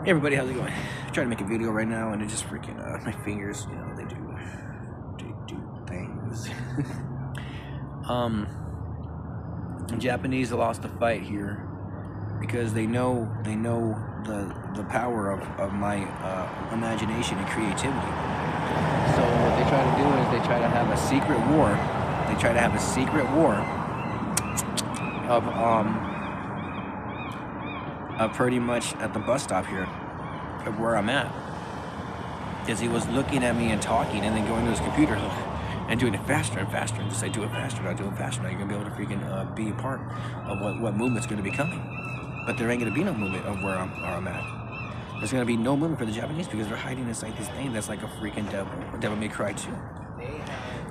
Hey everybody, how's it going? I'm trying to make a video right now, and it just freaking my fingers, they do things. The Japanese lost the fight here because they know the power of my imagination and creativity. So what they try to do is they try to have a secret war. They try to have a secret war of pretty much at the bus stop here of where I'm at, because he was looking at me and talking and then going to his computer and doing it faster and faster, and just say, do it faster, now do it faster, now you're gonna be able to freaking be a part of what movement's gonna be coming. But there ain't gonna be no movement of where I'm at. There's gonna be no movement for the Japanese because they're hiding inside this thing that's like a freaking devil may cry too.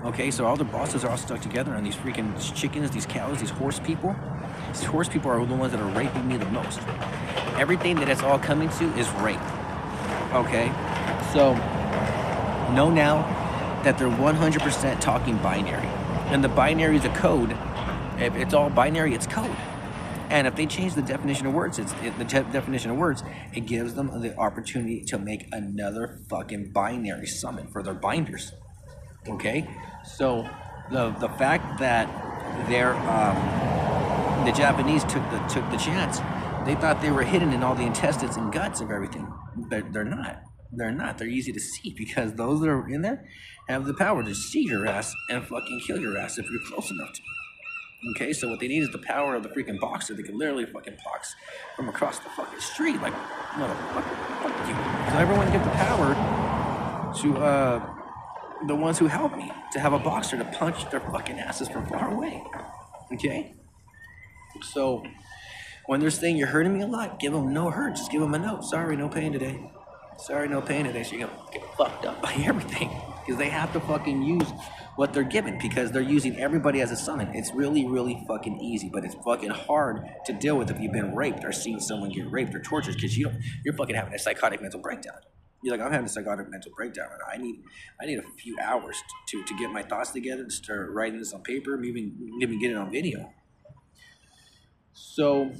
Okay, so all the bosses are all stuck together, and these freaking chickens, these cows, these horse people are the ones that are raping me the most. Everything that it's all coming to is rape. Okay, so know now that they're 100% talking binary, and the binary is a code. If it's all binary, it's code. And if they change the definition of words, it gives them the opportunity to make another fucking binary summon for their binders. Okay, so the fact that the Japanese took the chance, they thought they were hidden in all the intestines and guts of everything, but they're not. They're not. They're easy to see because those that are in there have the power to see your ass and fucking kill your ass if you're close enough to. Okay, so what they need is the power of the freaking boxer. They can literally fucking box from across the fucking street, like, motherfucker, fuck you. So everyone get the power to the ones who help me to have a boxer to punch their fucking asses from far away. Okay? So when they're saying you're hurting me a lot, give them no hurt. Just give them a no. Sorry, no pain today. Sorry, no pain today. So you're gonna get fucked up by everything because they have to fucking use what they're given because they're using everybody as a summon. It's really, really fucking easy, but it's fucking hard to deal with if you've been raped or seen someone get raped or tortured because you're fucking having a psychotic mental breakdown. You're like, I'm having a psychotic mental breakdown, and I need a few hours to get my thoughts together, to start writing this on paper, maybe even get it on video. So,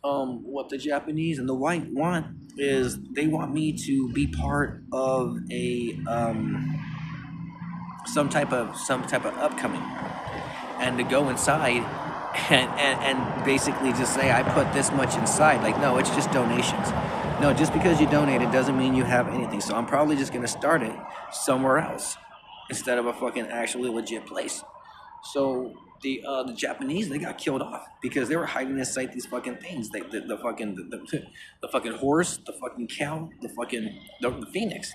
what the Japanese and the white want is they want me to be part of a some type of upcoming, and to go inside and basically just say I put this much inside. Like, no, it's just donations. No, just because you donate it doesn't mean you have anything. So I'm probably just gonna start it somewhere else instead of a fucking actually legit place. So the Japanese, they got killed off because they were hiding inside these fucking things. The fucking horse, the fucking cow, the phoenix.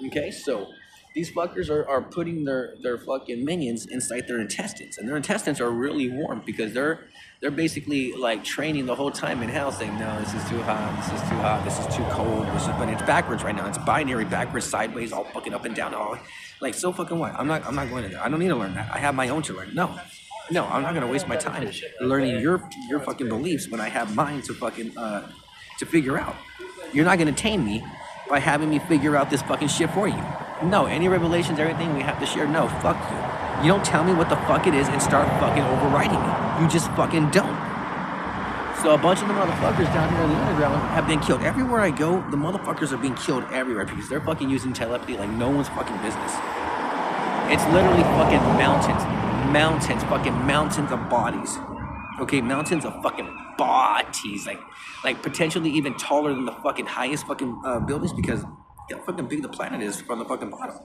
Okay, so these fuckers are putting their fucking minions inside their intestines, and their intestines are really warm because they're basically like training the whole time in hell, saying, no, this is too hot, this is too hot, this is too cold, but it's backwards right now. It's binary, backwards, sideways, all fucking up and down, all like, so fucking what? I'm not going to that. I don't need to learn that. I have my own to learn. No, I'm not gonna waste my time learning your fucking beliefs when I have mine to fucking to figure out. You're not gonna tame me by having me figure out this fucking shit for you. No, any revelations, everything we have to share, no, fuck you. You don't tell me what the fuck it is and start fucking overriding me. You just fucking don't. So a bunch of the motherfuckers down here in the underground have been killed. Everywhere I go, the motherfuckers are being killed everywhere because they're fucking using telepathy like no one's fucking business. It's literally fucking mountains of bodies. Okay, mountains of fucking bodies, like potentially even taller than the fucking highest fucking buildings because how fucking big the planet is from the fucking bottom.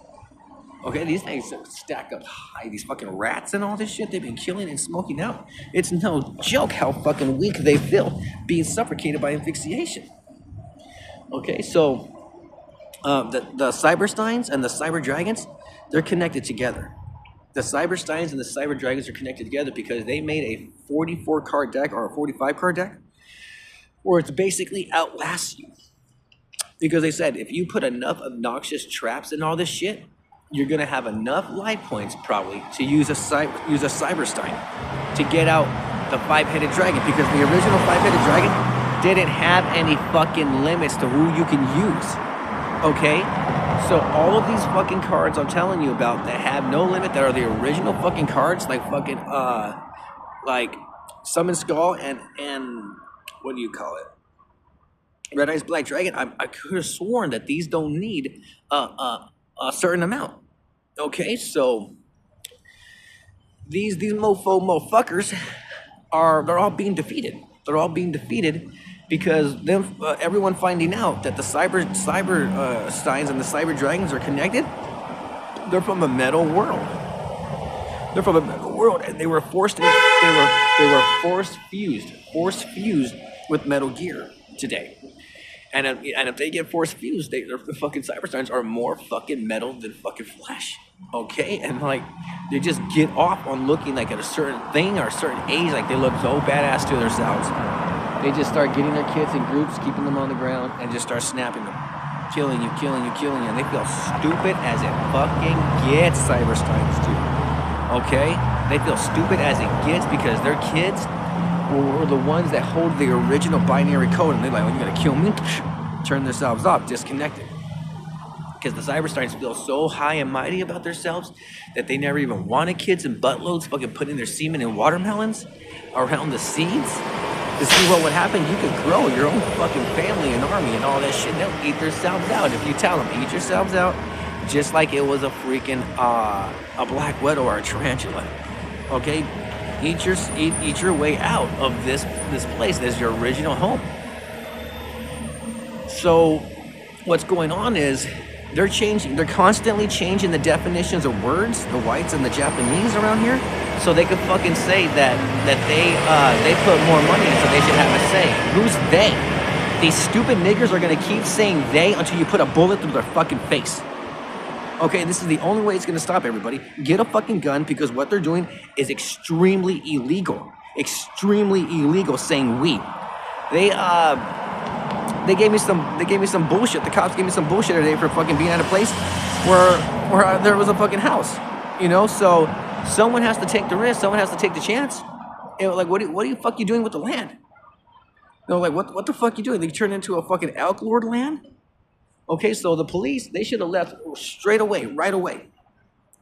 Okay, these things stack up high. These fucking rats and all this shit they've been killing and smoking out. It's no joke how fucking weak they feel being suffocated by asphyxiation. Okay, so the cyber steins and the cyber dragons, they're connected together. The cyber steins and the cyber dragons are connected together because they made a 44 card deck or a 45 card deck where it's basically outlasts you. Because they said if you put enough obnoxious traps in all this shit, you're gonna have enough life points probably to use a cyber stein to get out the 5-headed dragon, because the original 5-headed dragon didn't have any fucking limits to who you can use. Okay? So all of these fucking cards I'm telling you about that have no limit, that are the original fucking cards, like fucking like Summon Skull and what do you call it? Red Eyes Black Dragon, I could have sworn that these don't need a certain amount. Okay, so these motherfuckers they're all being defeated. They're all being defeated because everyone finding out that the cyber steins and the cyber dragons are connected. They're from a metal world. They're from a metal world, and they were forced fused with Metal Gear today. And if they get force fused, the fucking Cybersteins are more fucking metal than fucking flesh. Okay? And like, they just get off on looking like at a certain thing or a certain age, like they look so badass to themselves. They just start getting their kids in groups, keeping them on the ground, and just start snapping them. Killing you. And they feel stupid as it fucking gets, Cybersteins do. Okay? They feel stupid as it gets because their kids were the ones that hold the original binary code, and they're like, "Oh, you gotta kill me," turn themselves off, disconnected. Because the Cybersteins feel so high and mighty about themselves that they never even wanted kids in buttloads fucking putting their semen in watermelons around the seeds to see what would happen. You could grow your own fucking family and army and all that shit. They'll eat themselves out if you tell them, eat yourselves out, just like it was a freaking a black widow or a tarantula. Okay? Eat your way out of this place. This is your original home. So what's going on is they're constantly changing the definitions of words, the whites and the Japanese around here, so they could fucking say that they put more money in, so they should have a say. Who's they? These stupid niggers are gonna keep saying they until you put a bullet through their fucking face. Okay, this is the only way it's going to stop everybody. Get a fucking gun, because what they're doing is extremely illegal. Extremely illegal, saying we. They gave me some bullshit. The cops gave me some bullshit today for fucking being at a place where there was a fucking house. You know, so someone has to take the risk. Someone has to take the chance. You know, like, what are you fuck you doing with the land? You know, like, what the fuck you doing? They turn into a fucking elk lord land? Okay, so the police, they should have left right away.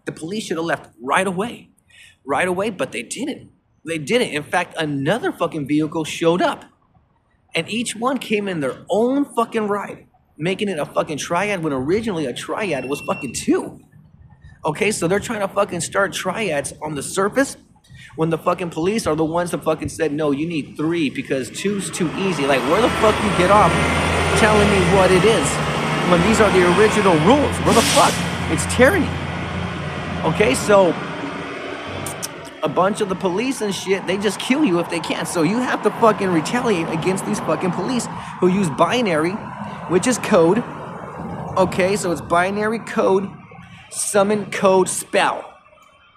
The police should have left right away, but they didn't. In fact, another fucking vehicle showed up, and each one came in their own fucking ride, making it a fucking triad when originally a triad was fucking two. Okay, so they're trying to fucking start triads on the surface when the fucking police are the ones that fucking said, no, you need three because two's too easy. Like, where the fuck you get off telling me what it is when these are the original rules? Where the fuck? It's tyranny. Okay, so a bunch of the police and shit, they just kill you if they can. So you have to fucking retaliate against these fucking police who use binary, which is code. Okay, so it's binary code, summon code spell.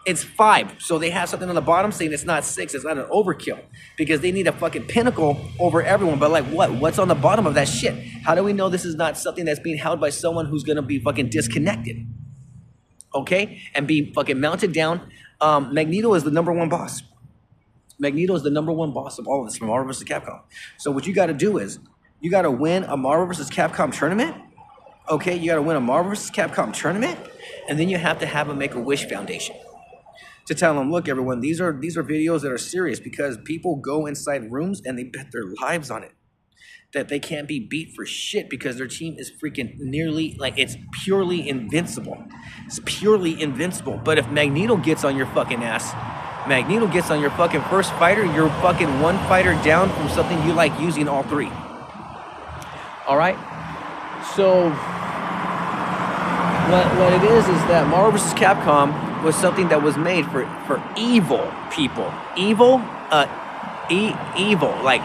It's 5, so they have something on the bottom saying it's not 6, it's not an overkill, because they need a fucking pinnacle over everyone. But like, what's on the bottom of that shit? How do we know this is not something that's being held by someone who's gonna be fucking disconnected, okay, and be fucking mounted down? Magneto is the number one boss. Magneto is the number one boss of all of this from Marvel vs. Capcom. So what you gotta do is, you gotta win a Marvel vs. Capcom tournament. Okay, you gotta win a Marvel vs. Capcom tournament, and then you have to have a Make-A-Wish Foundation to tell them, look, everyone, these are videos that are serious, because people go inside rooms and they bet their lives on it that they can't be beat for shit because their team is freaking nearly, like, it's purely invincible. It's purely invincible. But if Magneto gets on your fucking ass, Magneto gets on your fucking first fighter, you're fucking one fighter down from something you like using all three. All right? So what it is that Marvel vs. Capcom was something that was made for evil people. Evil, like,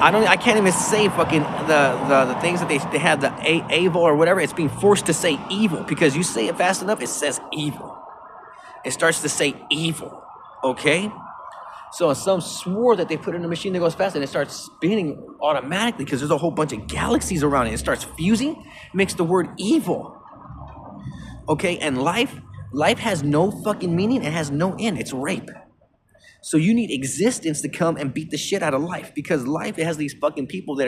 I can't even say fucking the things that they have, the evil or whatever. It's being forced to say evil, because you say it fast enough, it says evil. It starts to say evil, okay? So some swore that they put in a machine that goes fast and it starts spinning automatically because there's a whole bunch of galaxies around it. It starts fusing, makes the word evil, okay? And life has no fucking meaning. It has no end. It's rape. So you need existence to come and beat the shit out of life, because life, it has these fucking people that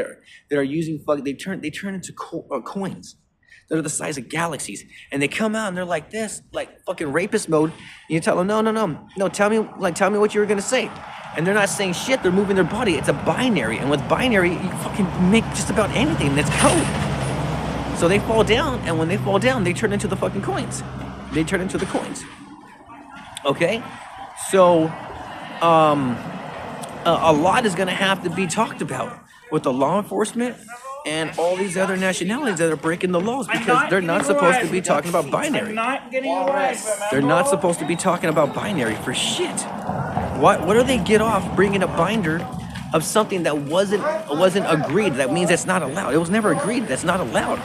are using they turn into coins. that are the size of galaxies. And they come out and they're like this, like fucking rapist mode. And you tell them, no, tell me what you were gonna say. And they're not saying shit, they're moving their body. It's a binary. And with binary, you fucking make just about anything. That's code. So they fall down, and when they fall down, they turn into the fucking coins. They turn into the coins. Okay? So, a lot is gonna have to be talked about with the law enforcement and all these other nationalities that are breaking the laws, because they're not supposed to be talking about binary. They're not supposed to be talking about binary for shit. What do they get off bringing a binder of something that wasn't agreed? That means it's not allowed. It was never agreed. That's not allowed.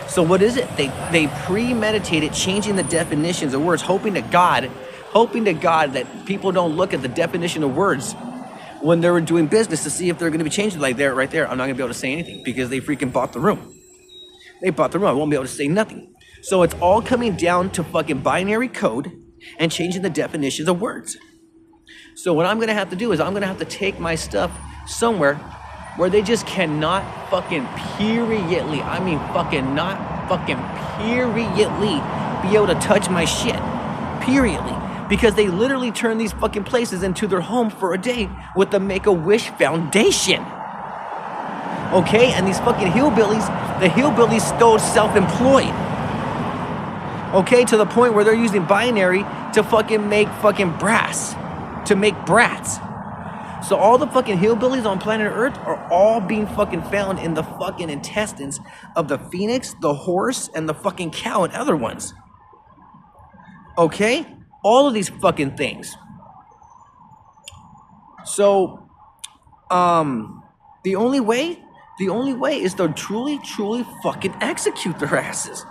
So what is it? They premeditated changing the definitions of words, hoping to God that people don't look at the definition of words when they were doing business to see if they're going to be changed. Like there, right there, I'm not going to be able to say anything because they freaking bought the room. They bought the room. I won't be able to say nothing. So it's all coming down to fucking binary code and changing the definitions of words. So what I'm going to have to do is I'm going to have to take my stuff somewhere where they just cannot fucking periodly, I mean fucking not fucking periodly be able to touch my shit. Periodly. Because they literally turn these fucking places into their home for a day with the Make-A-Wish Foundation. Okay? And these fucking the hillbillies stole self-employed. Okay? To the point where they're using binary to fucking make fucking brass. To make brats. So all the fucking hillbillies on planet Earth are all being fucking found in the fucking intestines of the phoenix, the horse, and the fucking cow and other ones. Okay? All of these fucking things. So, the only way is to truly fucking execute their asses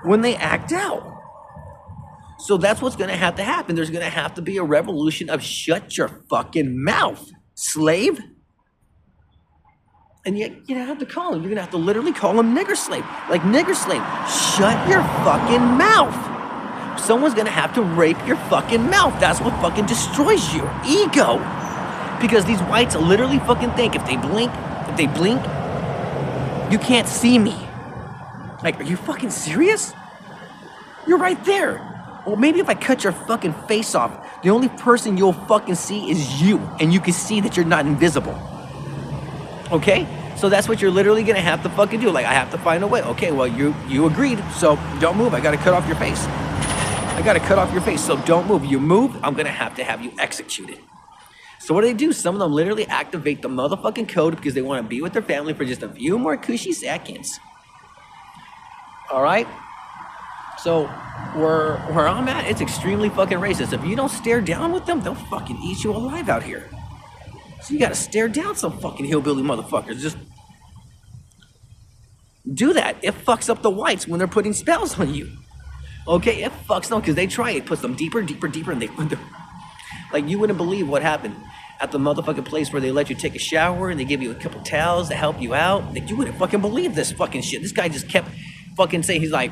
when they act out. So that's what's gonna have to happen. There's gonna have to be a revolution of shut your fucking mouth, slave. And you're gonna have to call him. You're gonna have to literally call him nigger slave. Like nigger slave, shut your fucking mouth. Someone's gonna have to rape your fucking mouth. That's what fucking destroys your ego. Because these whites literally fucking think if they blink, you can't see me. Like, are you fucking serious? You're right there. Well, maybe if I cut your fucking face off, the only person you'll fucking see is you, and you can see that you're not invisible. Okay? So that's what you're literally gonna have to fucking do. Like, I have to find a way. Okay, well, you agreed, so don't move. I gotta cut off your face. So don't move. You move, I'm gonna have you executed. So what do? Some of them literally activate the motherfucking code because they want to be with their family for just a few more cushy seconds. All right? So where I'm at, it's extremely fucking racist. If you don't stare down with them, they'll fucking eat you alive out here. So you gotta stare down some fucking hillbilly motherfuckers. Just do that. It fucks up the whites when they're putting spells on you. Okay, it fucks them because they try. It puts them deeper, and they like, you wouldn't believe what happened at the motherfucking place where they let you take a shower and they give you a couple towels to help you out. Like, you wouldn't fucking believe this fucking shit. This guy just kept fucking saying, he's like,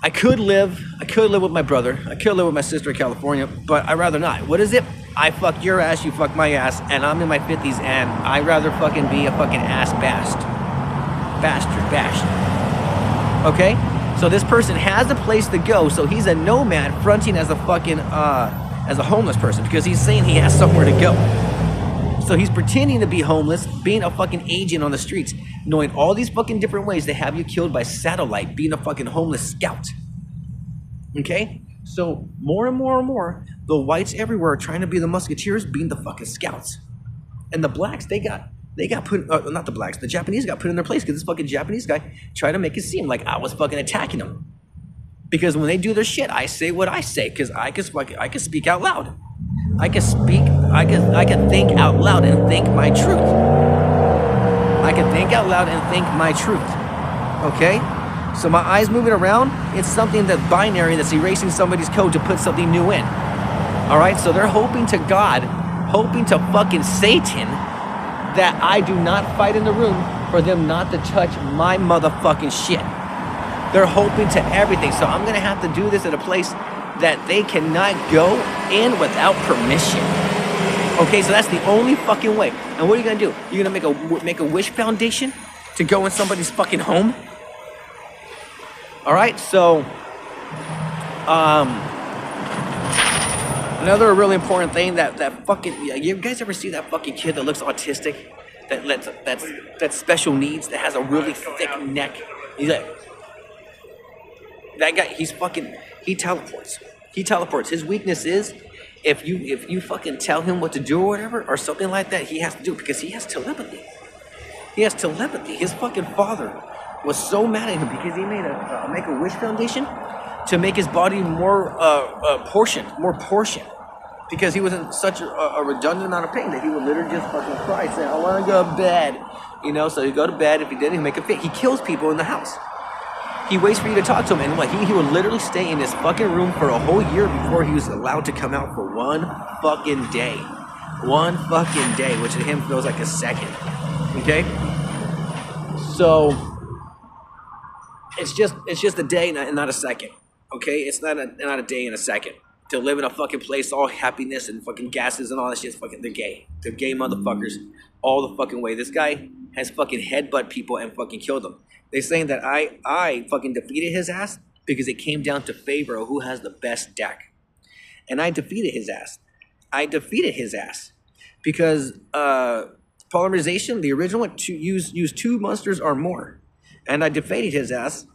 I could live with my brother. I could live with my sister in California, but I'd rather not. What is it? I fuck your ass, you fuck my ass, and I'm in my 50s, and I'd rather fucking be a fucking ass bastard. Okay? So this person has a place to go, so he's a nomad fronting as a fucking, as a homeless person, because he's saying he has somewhere to go. So he's pretending to be homeless, being a fucking agent on the streets, knowing all these fucking different ways to have you killed by satellite, being a fucking homeless scout. Okay? So more and more, the whites everywhere are trying to be the musketeers, being the fucking scouts. And the blacks, they got put, not the blacks, the Japanese got put in their place because this fucking Japanese guy tried to make it seem like I was fucking attacking them. Because when they do their shit, I say what I say, because I can speak out loud. I can think out loud and think my truth. Okay? So my eyes moving around, it's something that's binary, that's erasing somebody's code to put something new in. Alright? So they're hoping to God, hoping to fucking Satan, that I do not fight in the room for them not to touch my motherfucking shit. They're hoping to everything. So I'm going to have to do this at a place that they cannot go in without permission. Okay, so that's the only fucking way. And what are you going to do? You're going to make a Wish Foundation to go in somebody's fucking home? All right, so um, another really important thing that fucking, you guys ever see that fucking kid that looks autistic, that's special needs, that has a really thick neck? He's like, that guy. He teleports. He teleports. His weakness is if you fucking tell him what to do or whatever or something like that, he has to do it because he has telepathy. He has telepathy. His fucking father was so mad at him because he made a Make-A-Wish Foundation to make his body more portioned, because he was in such a redundant amount of pain that he would literally just fucking cry, saying, "I want to go to bed," So he'd go to bed. If he didn't, he'd make a fit. He kills people in the house. He waits for you to talk to him, and like he would literally stay in his fucking room for a whole year before he was allowed to come out for one fucking day. One fucking day, which to him feels like a second. Okay? So it's just a day and not a second. Okay? It's not a day and a second. To live in a fucking place all happiness and fucking gases and all that shit, fucking they're gay. They're gay motherfuckers all the fucking way. This guy has fucking headbutt people and fucking killed them. They're saying that I fucking defeated his ass because it came down to favor of who has the best deck. And I defeated his ass. Because polymerization, the original one, used 2 monsters or more. And I defeated his ass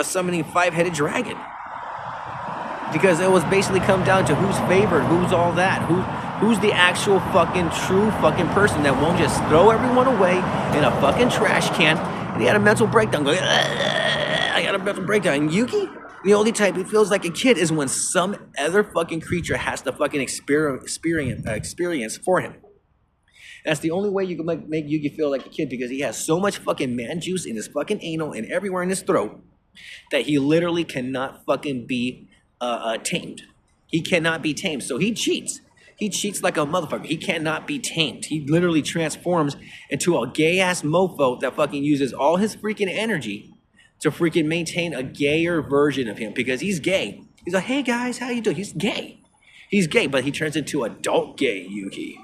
summoning 5-headed dragon. Because it was basically come down to who's favored, who's all that, who's the actual fucking true fucking person that won't just throw everyone away in a fucking trash can. And he had a mental breakdown going, I got a mental breakdown. And Yugi, the only type he feels like a kid is when some other fucking creature has to fucking experience for him. That's the only way you can make Yugi feel like a kid, because he has so much fucking man juice in his fucking anal and everywhere in his throat that he literally cannot fucking be tamed. He cannot be tamed. So he cheats. He cheats like a motherfucker. He cannot be tamed. He literally transforms into a gay-ass mofo that fucking uses all his freaking energy to freaking maintain a gayer version of him, because he's gay. He's like, hey guys, how you doing? He's gay. He's gay, but he turns into adult gay Yugi.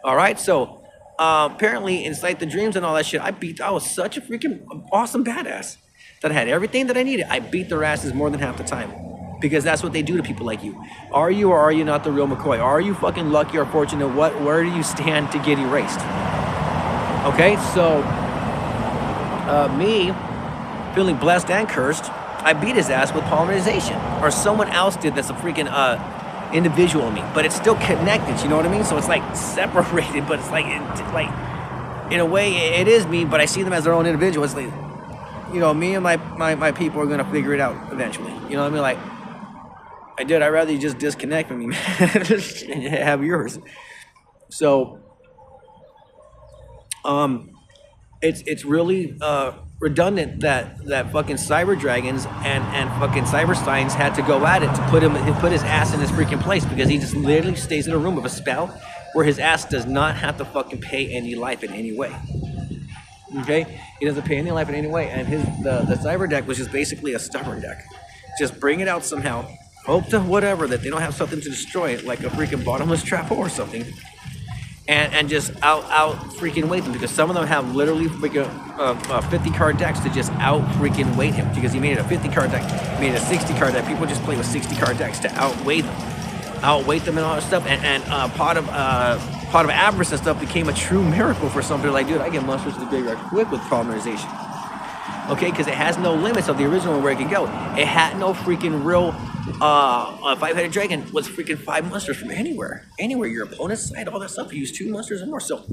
All right, so apparently inside the dreams and all that shit, I was such a freaking awesome badass that I had everything that I needed. I beat their asses more than half the time. Because that's what they do to people like you. Are you or are you not the real McCoy? Are you fucking lucky or fortunate? Where do you stand to get erased? Okay, so me feeling blessed and cursed, I beat his ass with polymerization. Or someone else did that's a freaking individual of me. But it's still connected, you know what I mean? So it's like separated, but it's like in a way it is me, but I see them as their own individual. It's like, me and my people are gonna figure it out eventually. You know what I mean? Like, I'd rather you just disconnect from me, man, and have yours. So, it's really redundant that fucking cyber dragons and fucking cyber steins had to go at it to put his ass in his freaking place, because he just literally stays in a room with a spell where his ass does not have to fucking pay any life in any way. Okay, he doesn't pay any life in any way, and the cyber deck was just basically a stubborn deck. Just bring it out somehow. Hope to whatever that they don't have something to destroy it, like a freaking bottomless trap hole or something, and just out freaking wait them, because some of them have literally freaking 50 card decks to just out freaking wait him, because he made it a 50 card deck, he made it a 60 card deck. People just play with 60 card decks to outweigh them and all that stuff, and pot of avarice and stuff became a true miracle for somebody like, dude, I get monsters to the graveyard quick with polymerization. Okay, because it has no limits of the original one where it can go. It had no freaking real 5-headed dragon was freaking 5 monsters from anywhere, your opponent's side, all that stuff. You use 2 monsters and more. So,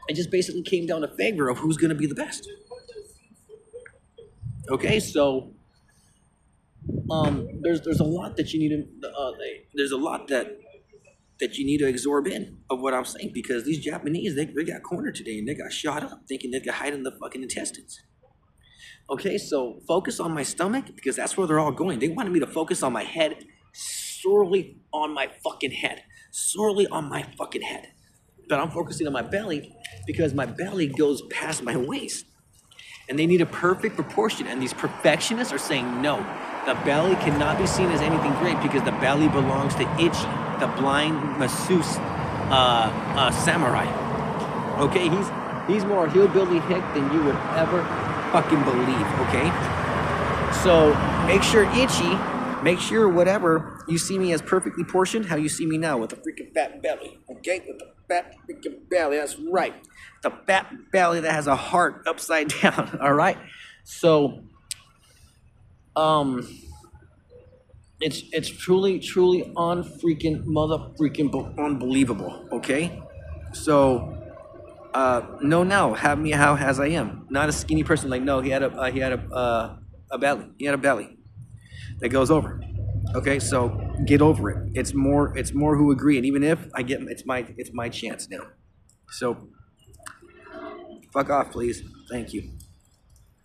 it just basically came down to favor of who's going to be the best. Okay, so there's a lot that you need that you need to absorb in of what I'm saying, because these Japanese, they got cornered today and they got shot up thinking they could hide in the fucking intestines. Okay, so focus on my stomach, because that's where they're all going. They wanted me to focus on my head, sorely on my fucking head. But I'm focusing on my belly because my belly goes past my waist. And they need a perfect proportion, and these perfectionists are saying no. The belly cannot be seen as anything great, because the belly belongs to Ichi, the blind masseuse samurai. Okay, He's more hillbilly hick than you would ever fucking believe, okay? So make sure itchy, make sure whatever, you see me as perfectly portioned, how you see me now with a freaking fat belly, okay? With a fat freaking belly, that's right. The fat belly that has a heart upside down, all right? So, it's truly unfreaking mother freaking unbelievable, okay? So, no, now have me how as I am, not a skinny person. Like no, he had a belly. He had a belly that goes over. Okay, so get over it. It's more who agree, and even if I get, it's my chance now. So fuck off, please. Thank you.